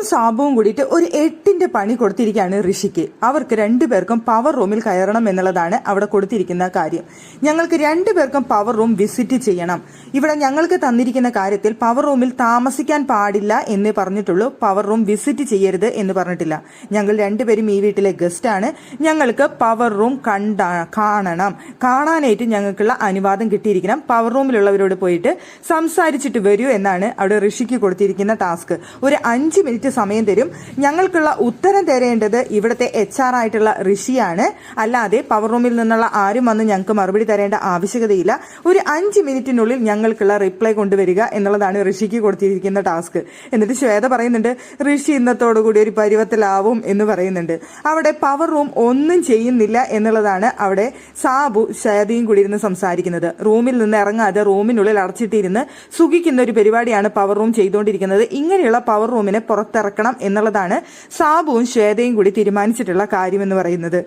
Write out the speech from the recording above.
സാബുവും കൂടിയിട്ട് ഒരു 8ന്റെ പണി കൊടുത്തിരിക്കുകയാണ് ഋഷിക്ക്. അവർക്ക് രണ്ടുപേർക്കും പവർ റൂമിൽ കയറണം എന്നുള്ളതാണ് അവിടെ കൊടുത്തിരിക്കുന്ന കാര്യം. ഞങ്ങൾക്ക് രണ്ടുപേർക്കും പവർ റൂം വിസിറ്റ് ചെയ്യണം. ഇവിടെ ഞങ്ങൾക്ക് തന്നിരിക്കുന്ന കാര്യത്തിൽ പവർ റൂമിൽ താമസിക്കാൻ പാടില്ല എന്നേ പറഞ്ഞിട്ടുള്ളൂ, പവർ റൂം വിസിറ്റ് ചെയ്യരുത് എന്ന് പറഞ്ഞിട്ടില്ല. ഞങ്ങൾ രണ്ടുപേരും ഈ വീട്ടിലെ ഗസ്റ്റ് ആണ്. ഞങ്ങൾക്ക് പവർ റൂം കാണണം. കാണാനായിട്ട് ഞങ്ങൾക്കുള്ള അനുവാദം കിട്ടിയിരിക്കണം. പവർ റൂമിലുള്ളവരോട് പോയിട്ട് സംസാരിച്ചിട്ട് വരൂ എന്നാണ് അവിടെ ഋഷിക്ക് കൊടുത്തിരിക്കുന്ന ടാസ്ക്. ഒരു 5 മിനിറ്റ് സമയം തരും. ഞങ്ങൾക്കുള്ള ഉത്തരം തരേണ്ടത് ഇവിടുത്തെ HR ആയിട്ടുള്ള ഋഷിയാണ്. അല്ലാതെ പവർ റൂമിൽ നിന്നുള്ള ആരും വന്ന് ഞങ്ങൾക്ക് മറുപടി തരേണ്ട ആവശ്യകതയില്ല. ഒരു 5 മിനിറ്റിനുള്ളിൽ ഞങ്ങൾക്കുള്ള റിപ്ലൈ കൊണ്ടുവരിക എന്നുള്ളതാണ് ഋഷിക്ക് കൊടുത്തിരിക്കുന്ന ടാസ്ക്. എന്നിട്ട് ശ്വേത പറയുന്നുണ്ട്, ഋഷി ഇന്നത്തോടുകൂടി ഒരു പരുവത്തിലാവും എന്ന് പറയുന്നുണ്ട്. അവിടെ പവർ റൂം ഒന്നും ചെയ്യുന്നില്ല എന്നുള്ളതാണ് അവിടെ സാബു ശ്വേതയും കൂടി ഇരുന്ന് സംസാരിക്കുന്നത്. റൂമിൽ നിന്ന് ഇറങ്ങാതെ റൂമിനുള്ളിൽ അടച്ചിട്ടിരുന്ന് സുഖിക്കുന്ന ഒരു പരിപാടിയാണ് പവർ റൂം ചെയ്തുകൊണ്ടിരിക്കുന്നത്. ഇങ്ങനെയുള്ള പവർ റൂമിനെ പുറത്തിറക്കണം എന്നുള്ളതാണ് സാബുവും ശ്വേതയും കൂടി തീരുമാനിച്ചിട്ടുള്ള കാര്യമെന്ന് പറയുന്നത്.